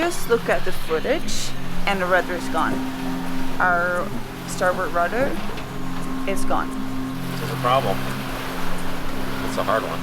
just look at the footage and the rudder is gone. Our starboard rudder is gone. There's a problem. It's a hard one.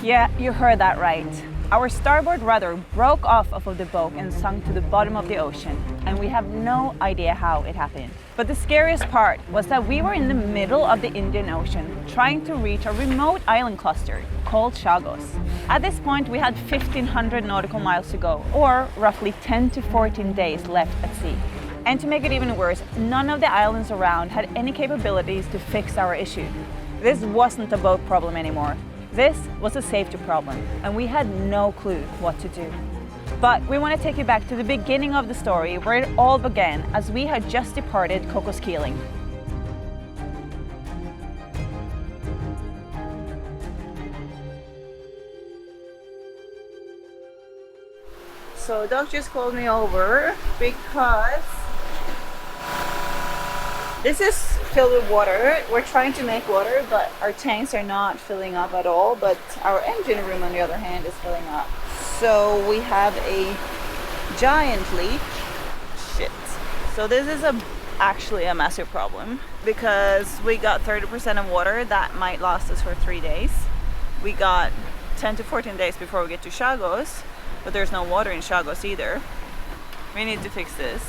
Yeah, you heard that right. Our starboard rudder broke off of the boat and sunk to the bottom of the ocean, and we have no idea how it happened. But the scariest part was that we were in the middle of the Indian Ocean, trying to reach a remote island cluster called Chagos. At this point, we had 1,500 nautical miles to go, or roughly 10 to 14 days left at sea. And to make it even worse, none of the islands around had any capabilities to fix our issue. This wasn't a boat problem anymore. This was a safety problem, and we had no clue what to do. But we want to take you back to the beginning of the story, where it all began, as we had just departed Cocos Keeling. So Doug just called me over because this is filled with water. We're trying to make water, but our tanks are not filling up at all. But our engine room, on the other hand, is filling up. So we have a giant leak. Shit. So this is actually a massive problem because we got 30% of water that might last us for 3 days. We got 10 to 14 days before we get to Chagos, but there's no water in Chagos either. We need to fix this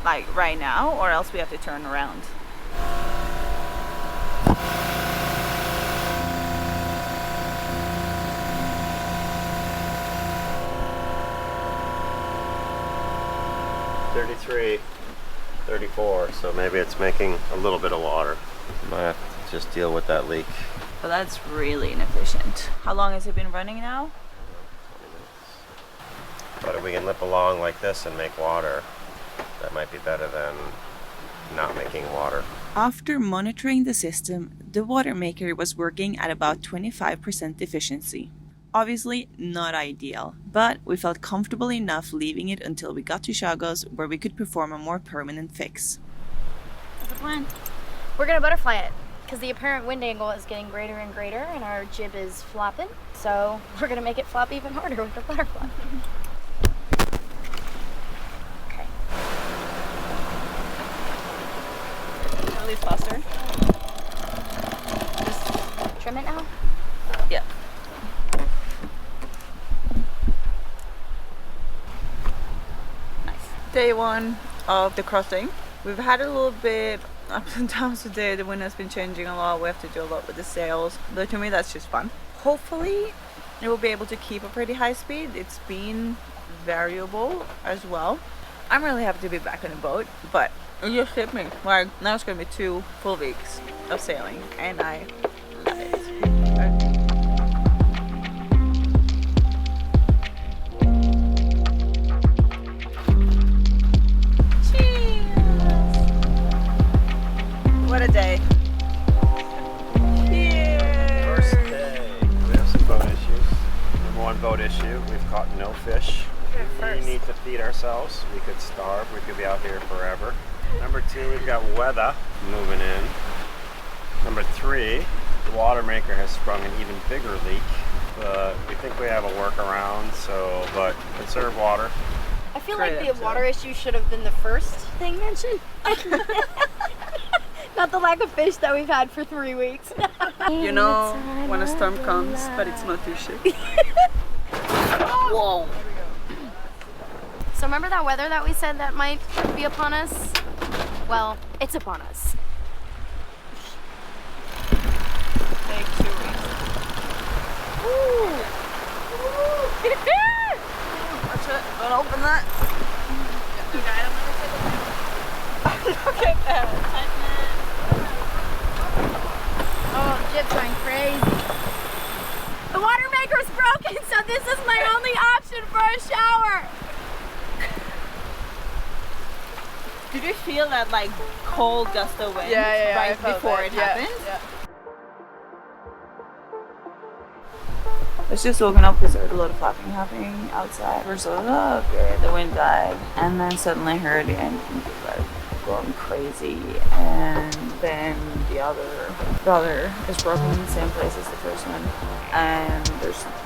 like right now, or else we have to turn around. $33, $34, so maybe it's making a little bit of water. Might have to just deal with that leak. But that's really inefficient. How long has it been running now? 20 minutes. But if we can lip along like this and make water, that might be better than not making water. After monitoring the system, the water maker was working at about 25% efficiency. Obviously not ideal, but we felt comfortable enough leaving it until we got to Chagos, where we could perform a more permanent fix. What's the plan? We're gonna butterfly it, because the apparent wind angle is getting greater and greater and our jib is flopping. So we're gonna make it flop even harder with the butterfly. Release faster. Just trim it now? Yeah. Nice. Day one of the crossing. We've had a little bit ups and downs today. The wind has been changing a lot. We have to do a lot with the sails. But to me, that's just fun. Hopefully, it will be able to keep a pretty high speed. It's been variable as well. I'm really happy to be back on the boat, but it just hit me. Like, now it's gonna be 2 full weeks of sailing, and I love it. Cheers! What a day. Cheers! First day. We have some boat issues. Number one boat issue, we've caught no fish. We need to feed ourselves. We could starve. We could be out here forever. Number 2, we've got weather moving in. Number 3, the water maker has sprung an even bigger leak. But we think we have a workaround, but conserve water. I feel like the water issue should have been the first thing mentioned. Not the lack of fish that we've had for 3 weeks. You know when a storm comes, but it's not too shit. Whoa! So remember that weather that we said that might be upon us? Well, it's upon us. Take 2 weeks. Woo! Watch it. Don't open that. Look at that. Oh, jib's going crazy. The water maker's broken, so this is my only option for a shower. Did you feel that like cold gust of wind right before it happened? Yeah. It's just woken up because there was a lot of flapping happening outside. We're so, oh, okay, the wind died. And then suddenly I heard the engine start. going crazy, and then the other rudder is broken in the same place as the first one, and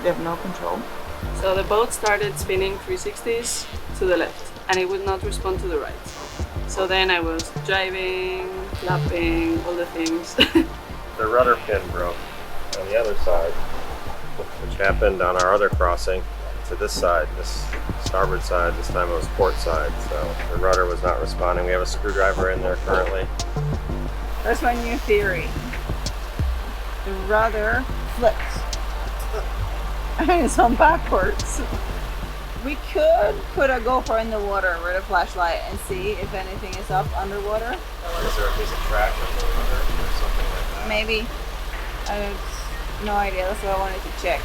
they have no control. So the boat started spinning 360s to the left, and it would not respond to the right. So then I was driving, flapping, all the things. The rudder pin broke on the other side, which happened on our other crossing to this side, this starboard side. This time it was port side, so the rudder was not responding. We have a screwdriver in there currently. That's my new theory. The rudder flips. And it's on backwards. We could put a GoPro in the water with a flashlight and see if anything is up underwater. Is there a piece of track on the rudder or something like that? Maybe. I have no idea. That's what I wanted to check.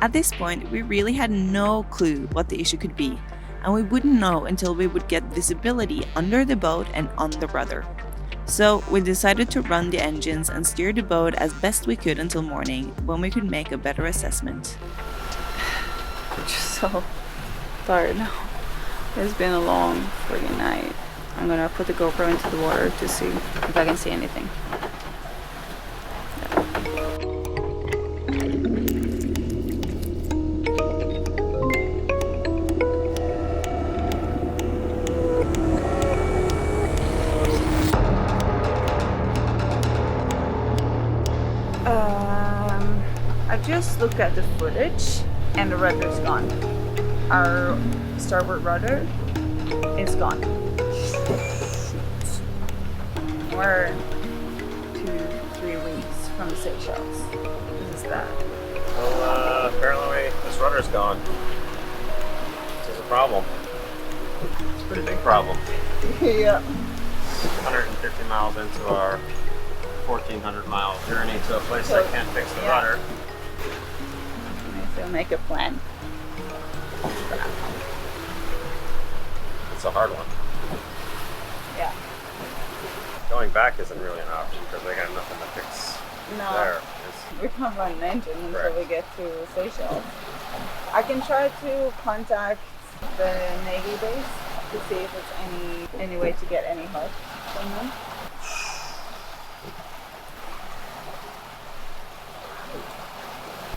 At this point, we really had no clue what the issue could be, and we wouldn't know until we would get visibility under the boat and on the rudder. So we decided to run the engines and steer the boat as best we could until morning, when we could make a better assessment. I'm just so tired now. It's been a long friggin' night. I'm gonna put the GoPro into the water to see if I can see anything. I just looked at the footage and the rudder's gone. Our starboard rudder is gone. We're 2-3 weeks from the Seychelles. This is bad. Well, apparently this rudder's gone. This is a problem. It's a pretty big problem. Yeah. 150 miles into our 1,400 mile journey to a place that can't fix the rudder. So make a plan. It's a hard one. Yeah. Going back isn't really an option because they got nothing to fix there. We can't run an engine until we get to Seychelles. I can try to contact the Navy base to see if it's any way to get any help from them.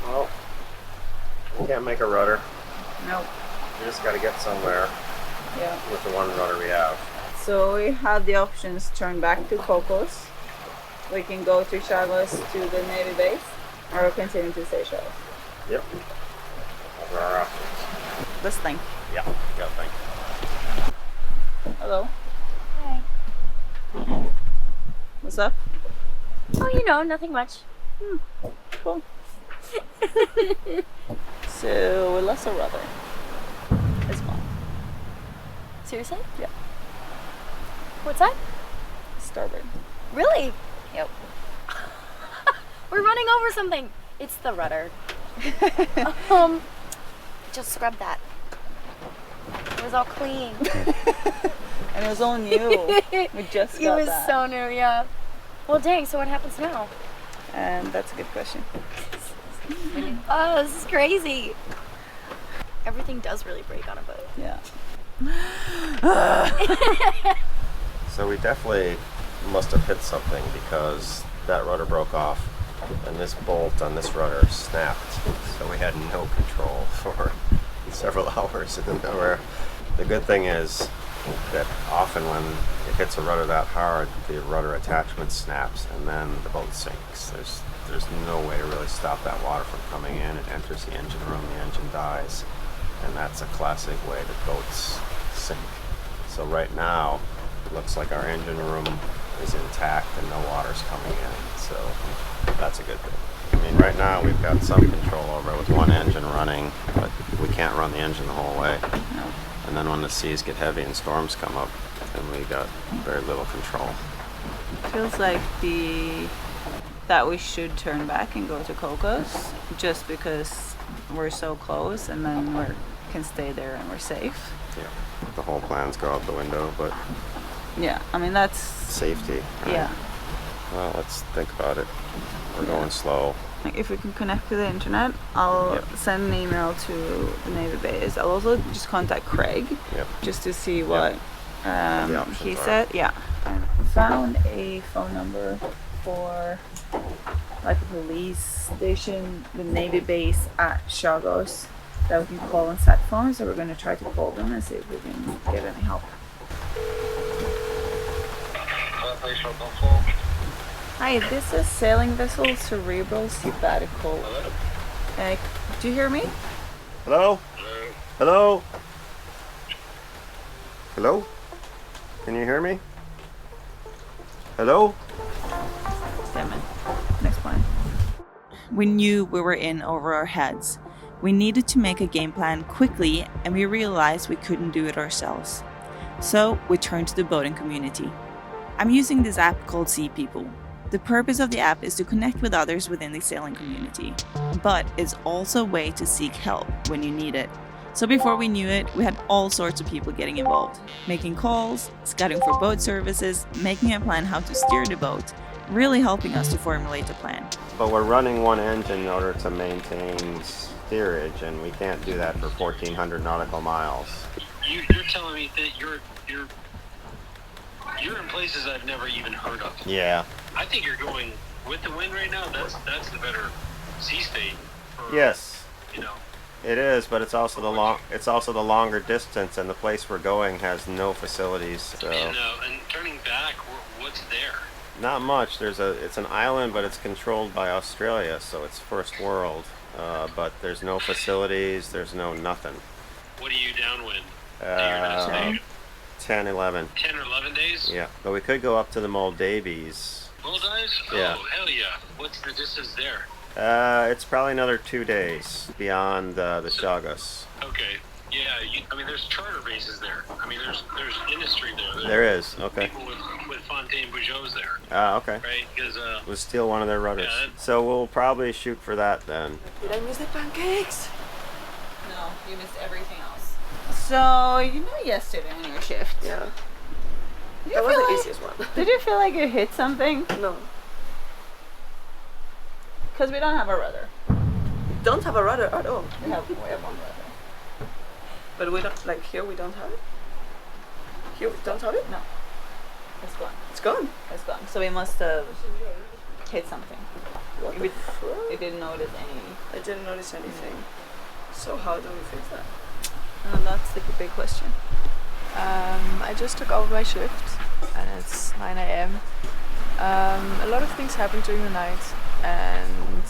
Well, we can't make a rudder. Nope. We just got to get somewhere with the one rudder we have. So we have the options: turn back to Cocos. We can go to Chagos to the Navy base, or continue to Seychelles. Yep. Those are our options. Let's think. Yeah, you gotta think. Hello. Hi. What's up? Oh, nothing much. Cool. So we lost a rudder. It's gone. Seriously? Yeah. What's that? Starboard. Really? Yep. We're running over something. It's the rudder. Just scrub that. It was all clean. And it was all new. We just got It was that. so new, yeah. Well, dang. So what happens now? That's a good question. Oh, this is crazy. Everything does really break on a boat. Yeah. So we definitely must have hit something because that rudder broke off and this bolt on this rudder snapped. So we had no control for several hours. And the good thing is that often when it hits a rudder that hard, the rudder attachment snaps and then the boat sinks. There's no way to really stop that water from coming in. It enters the engine room, the engine dies, and that's a classic way that boats sink. So right now, it looks like our engine room is intact and no water's coming in, so that's a good thing. I mean, right now we've got some control over it with one engine running, but we can't run the engine the whole way. No. And then when the seas get heavy and storms come up, then we got very little control. Feels like that we should turn back and go to Cocos just because we're so close, and then we can stay there and we're safe. Yeah, the whole plans go out the window, but Yeah, I mean that's safety. Right? yeah. Well, let's think about it. We're going slow. If we can connect to the internet, I'll send an email to the Navy base. I'll also just contact Craig Yep. just to see what He said, yeah. I found a phone number for like a police station, the Navy base at Chagos that we can call on sat phone. So we're going to try to call them and see if we can get any help. Hi, this is sailing vessel Cerebral Sabbatical. Do you hear me? Hello? Hello? Hello? Can you hear me? Hello? Damn it. Next plan. We knew we were in over our heads. We needed to make a game plan quickly, and we realized we couldn't do it ourselves. So we turned to the boating community. I'm using this app called Sea People. The purpose of the app is to connect with others within the sailing community, but it's also a way to seek help when you need it. So before we knew it, we had all sorts of people getting involved, making calls, scouting for boat services, making a plan how to steer the boat, really helping us to formulate a plan. But we're running one engine in order to maintain steerage, and we can't do that for 1,400 nautical miles. You're telling me that you're in places I've never even heard of. Yeah. I think you're going with the wind right now. That's the better sea state. Yes. You know. It is, but it's also the longer distance, and the place we're going has no facilities. So. And turning back, what's there? Not much. It's an island, but it's controlled by Australia, so it's first world. But there's no facilities. There's no nothing. What are you downwind? 10, 11. 10 or 11 days? Yeah, but we could go up to the Maldives. Maldives? Yeah. Oh, hell yeah. What's the distance there? It's probably another 2 days beyond the Chagos. Okay. Yeah, there's charter bases there. There's industry there. There is, okay. People with Fontaine Bougeaus there. Ah, okay. Right, because We'll steal one of their rudders. Yeah, so we'll probably shoot for that then. Did I miss the pancakes? No, you missed everything else. So, yesterday on your shift. Yeah. Did That you was feel the like- easiest one. Did you feel like you hit something? No. Because we don't have a rudder. Don't have a rudder at all. We have one rudder. But we don't, like here we don't have it? Here we don't have it? No. It's gone. It's gone. It's gone. So we must have hit something. What We the fuck? didn't notice any. I didn't notice anything. So how do we fix that? That's the big question. I just took over my shift and it's 9 a.m. A lot of things happened during the night and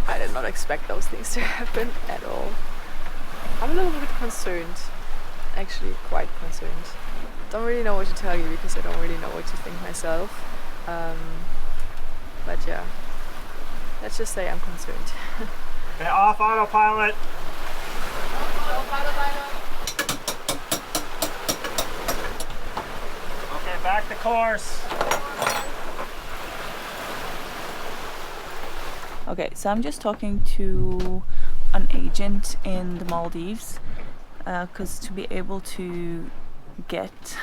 I did not expect those things to happen at all. I'm a little bit concerned, actually quite concerned. Don't really know what to tell you because I don't really know what to think myself. But yeah, let's just say I'm concerned. Okay, off autopilot. Okay, back to course. Okay, so I'm just talking to an agent in the Maldives because to be able to get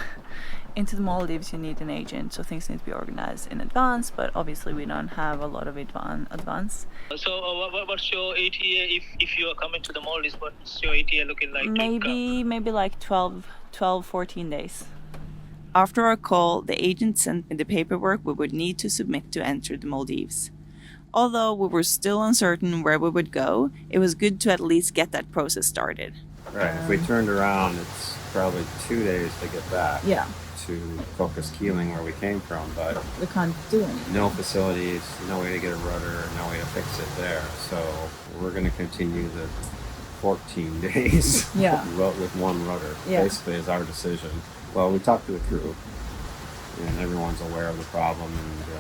into the Maldives you need an agent, so things need to be organized in advance, but obviously we don't have a lot of advance. So what's your ETA if you are coming to the Maldives? What's your ETA looking like? Maybe like 12, 14 days. After our call, the agent sent me the paperwork we would need to submit to enter the Maldives. Although we were still uncertain where we would go, it was good to at least get that process started. Right, if we turned around, it's probably 2 days to get back. Yeah. To Cocos Keeling, where we came from, but We can't do anything. no facilities, no way to get a rudder, no way to fix it there. So we're going to continue the 14 days Yeah. with one rudder. Yeah. Basically, is our decision. Well, we talked to the crew, and everyone's aware of the problem, and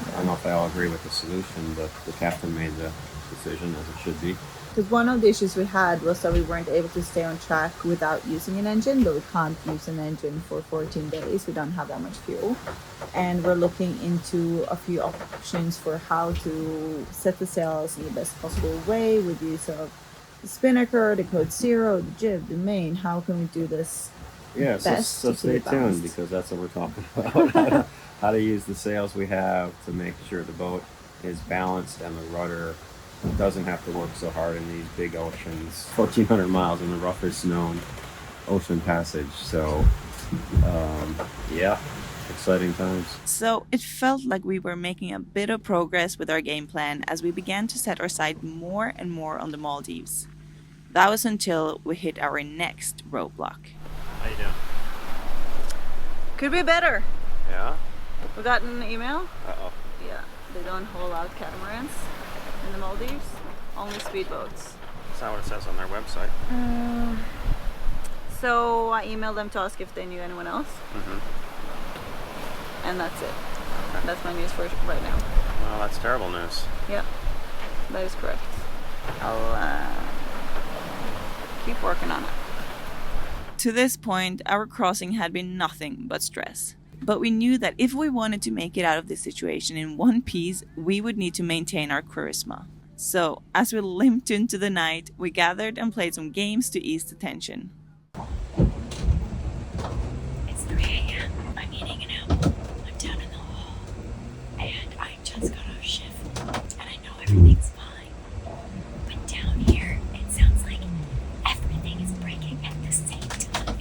I don't know if they all agree with the solution, but the captain made the decision, as it should be. Because one of the issues we had was that we weren't able to stay on track without using an engine, but we can't use an engine for 14 days. We don't have that much fuel. And we're looking into a few options for how to set the sails in the best possible way with use of the spinnaker, the code 0, the jib, the main. How can we do this Yeah, best so to keep stay it tuned, balanced? because that's what we're talking about. How to use the sails we have to make sure the boat is balanced and the rudder doesn't have to work so hard in these big oceans. 1,400 miles in the roughest known ocean passage. So Yeah, exciting times. So it felt like we were making a bit of progress with our game plan as we began to set our sight more and more on the Maldives. That was until we hit our next roadblock. How you doing? Could be better. Yeah? We got an email. Uh-oh. Yeah, they don't hold out catamarans in the Maldives, only speedboats. That's not what it says on their website. So I emailed them to ask if they knew anyone else, and that's it. That's my news for right now. Well, that's terrible news. Yeah, that is correct. I'll keep working on it. To this point, our crossing had been nothing but stress. But we knew that if we wanted to make it out of this situation in one piece, we would need to maintain our charisma. So, as we limped into the night, we gathered and played some games to ease the tension. It's 3 a.m. I'm eating an apple. I'm down in the hall. And I just got off shift. And I know everything's fine. But down here, it sounds like everything is breaking at the same time.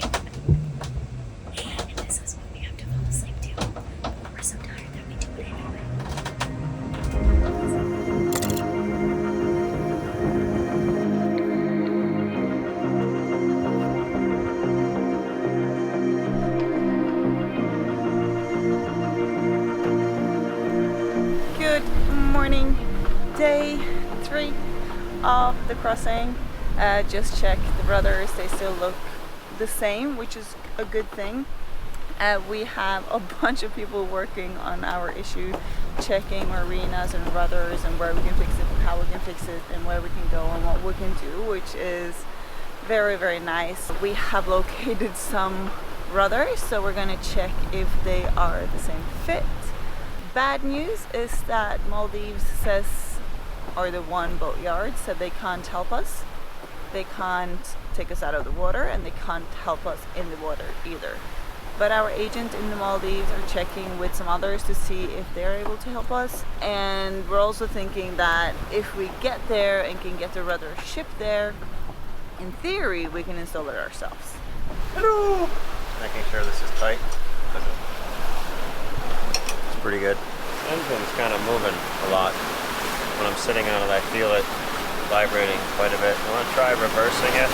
And this is what we have to fall asleep to. But we're so tired that we do it anyway. Good morning, day 3 of the crossing. Just checked the rudders, they still look the same, which is a good thing. We have a bunch of people working on our issue, checking marinas and rudders and where we can fix it and how we can fix it and where we can go and what we can do, which is very, very nice. We have located some rudders, so we're going to check if they are the same fit. Bad news is that Maldives says, or the one boat yard said they can't help us. They can't take us out of the water and they can't help us in the water either. But our agent in the Maldives are checking with some others to see if they're able to help us. And we're also thinking that if we get there and can get the rudder shipped there, in theory we can install it ourselves. Hello! Making sure this is tight. It's pretty good. The engine's kind of moving a lot. When I'm sitting on it, I feel it vibrating quite a bit. You want to try reversing it?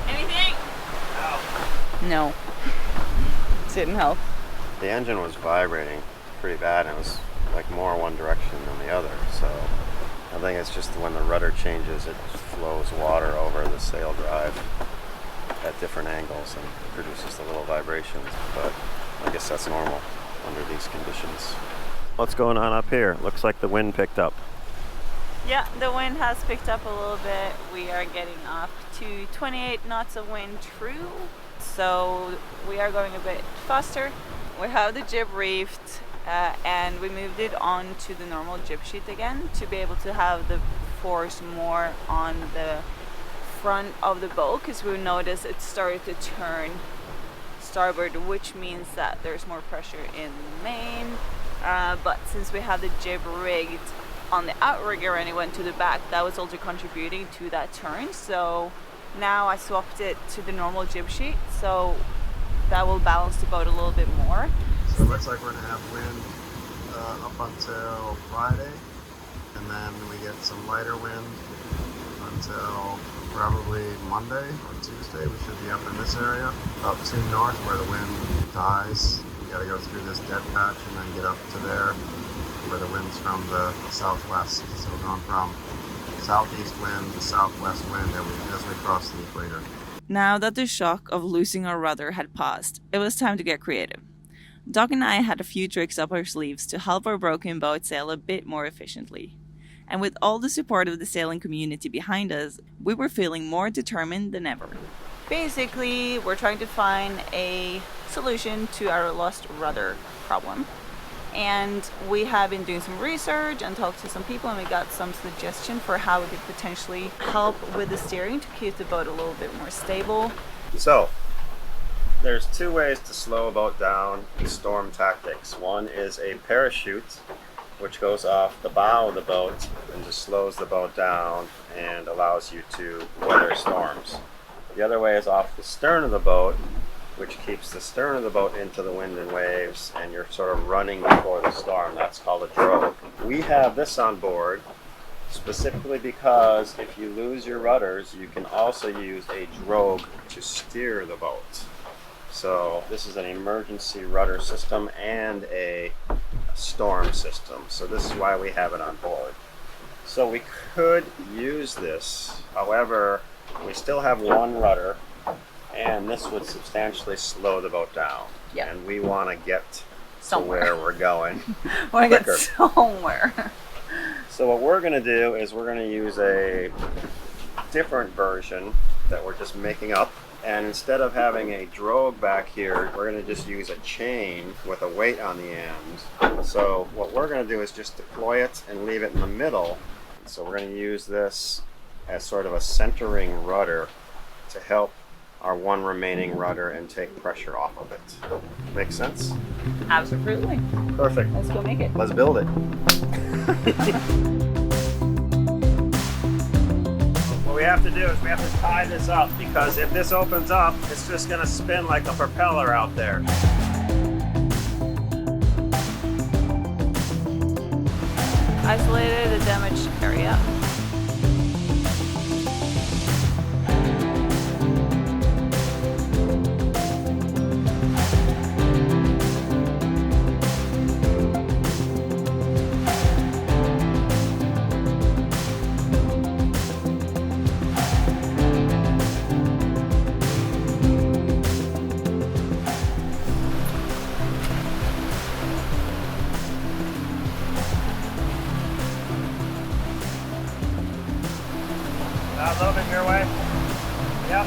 Anything? No. Didn't help. The engine was vibrating pretty bad. It was like more one direction than the other. So I think it's just when the rudder changes, it flows water over the sail drive at different angles and produces the little vibrations. But I guess that's normal under these conditions. What's going on up here? Looks like the wind picked up. Yeah, the wind has picked up a little bit. We are getting up to 28 knots of wind true. So we are going a bit faster. We have the jib reefed and we moved it on to the normal jib sheet again to be able to have the force more on the front of the boat, because we noticed it started to turn starboard, which means that there's more pressure in the main. But since we have the jib rigged on the outrigger and it went to the back, that was also contributing to that turn. So now I swapped it to the normal jib sheet, so that will balance the boat a little bit more. So it looks like we're going to have wind up until Friday, and then we get some lighter wind until probably Monday or Tuesday. We should be up in this area, up to north where the wind dies. We got to go through this dead patch and then get up to there where the wind's from the southwest. So we're going from southeast wind to southwest wind as we cross the equator. Now that the shock of losing our rudder had passed, it was time to get creative. Doc and I had a few tricks up our sleeves to help our broken boat sail a bit more efficiently. And with all the support of the sailing community behind us, we were feeling more determined than ever. Basically, we're trying to find a solution to our lost rudder problem. And we have been doing some research and talked to some people, and we got some suggestion for how we could potentially help with the steering to keep the boat a little bit more stable. So, there's two ways to slow a boat down in storm tactics. One is a parachute, which goes off the bow of the boat and just slows the boat down and allows you to weather storms. The other way is off the stern of the boat, which keeps the stern of the boat into the wind and waves, and you're sort of running before the storm. That's called a drogue. We have this on board specifically because if you lose your rudders, you can also use a drogue to steer the boat. So this is an emergency rudder system and a storm system. So this is why we have it on board. So we could use this, however, we still have one rudder, and this would substantially slow the boat down. Yep. And we want to get Somewhere. to where we're going. Want to get quicker. somewhere. So what we're going to do is we're going to use a different version that we're just making up. And instead of having a drogue back here, we're going to just use a chain with a weight on the end. So what we're going to do is just deploy it and leave it in the middle. So we're going to use this as sort of a centering rudder to help our one remaining rudder and take pressure off of it. Make sense? Absolutely. Perfect. Let's go make it. Let's build it. What we have to do is we have to tie this up, because if this opens up, it's just going to spin like a propeller out there. Isolated a damaged area. Not moving your way? Yep.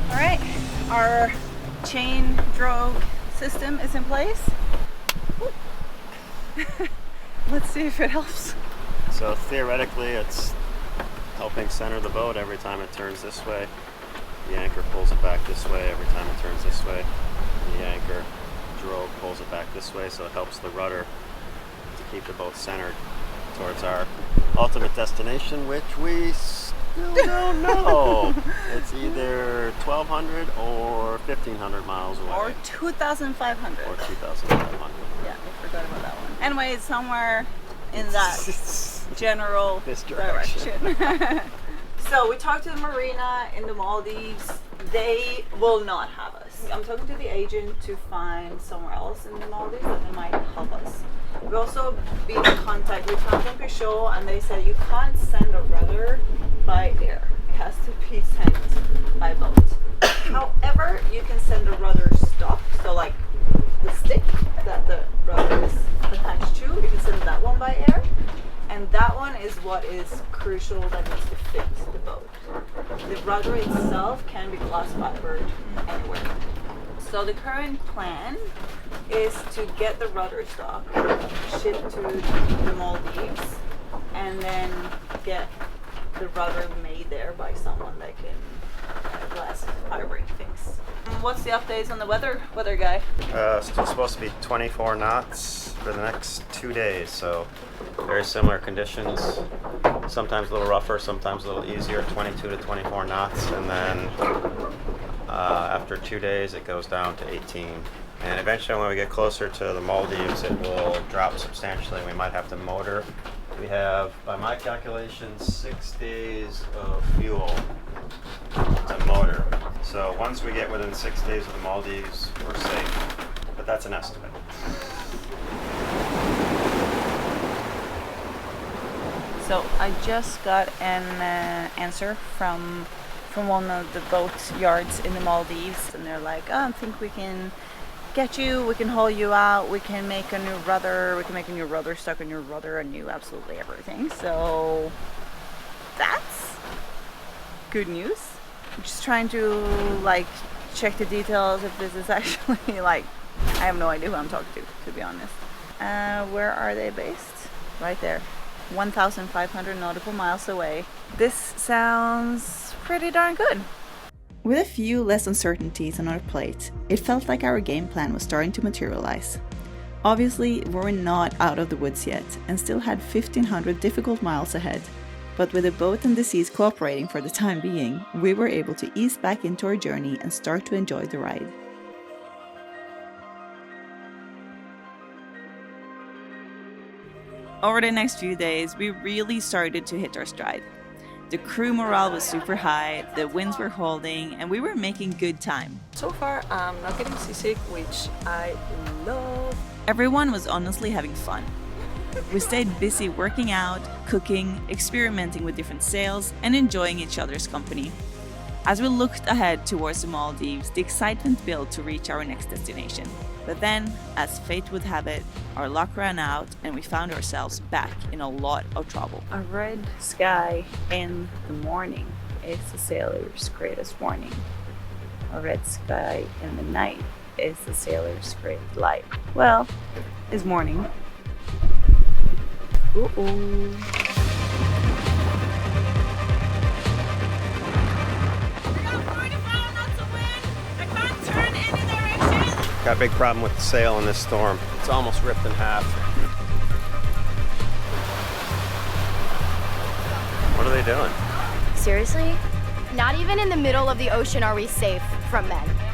All right, our chain drogue system is in place. Let's see if it helps. So theoretically, it's helping center the boat every time it turns this way. The anchor pulls it back this way every time it turns this way. The anchor drogue pulls it back this way, so it helps the rudder to keep the boat centered towards our ultimate destination, which we still don't know. It's either 1,200 or 1,500 miles away. Or 2,500. Or 2,500. Yeah, I forgot about that one. Anyway, it's somewhere in that general This direction. direction. So we talked to the marina in the Maldives. They will not have us. I'm talking to the agent to find somewhere else in the Maldives that they might help us. We've also been in contact with Camping Peugeot, and they said you can't send a rudder by air. It has to be sent by boat. However, you can send a rudder stock, so like the stick that the rudder is attached to, you can send that one by air. And that one is what is crucial that needs to fit the boat. The rudder itself can be glass fibered anywhere. So the current plan is to get the rudder stock shipped to the Maldives and then get the rudder made there by someone that can glass fibering things. What's the updates on the weather guy? Still supposed to be 24 knots for the next 2 days, so very similar conditions. Sometimes a little rougher, sometimes a little easier, 22 to 24 knots, and then after 2 days it goes down to 18. And eventually when we get closer to the Maldives it will drop substantially. We might have to motor. We have, by my calculations, 6 days of fuel to motor. So once we get within 6 days of the Maldives, we're safe. But that's an estimate. So I just got an answer from one of the boat yards in the Maldives, and they're like, oh, I think we can get you, we can haul you out, we can make a new rudder, we can make a new rudder, stuck a new rudder, a new absolutely everything. So that's good news. I'm just trying to like check the details if this is actually like, I have no idea who I'm talking to be honest. Where are they based? Right there. 1,500 nautical miles away. This sounds pretty darn good. With a few less uncertainties on our plate, it felt like our game plan was starting to materialize. Obviously, we were not out of the woods yet and still had 1,500 difficult miles ahead. But with the boat and the seas cooperating for the time being, we were able to ease back into our journey and start to enjoy the ride. Over the next few days, we really started to hit our stride. The crew morale was super high, the winds were holding, and we were making good time. So far, I'm not getting seasick, which I love. Everyone was honestly having fun. We stayed busy working out, cooking, experimenting with different sails, and enjoying each other's company. As we looked ahead towards the Maldives, the excitement built to reach our next destination. But then, as fate would have it, our luck ran out and we found ourselves back in a lot of trouble. A red sky in the morning is a sailor's greatest warning. A red sky in the night is the sailor's greatest light. Well, it's morning. Got a big problem with the sail in this storm. It's almost ripped in half. What are they doing? Seriously? Not even in the middle of the ocean are we safe from men.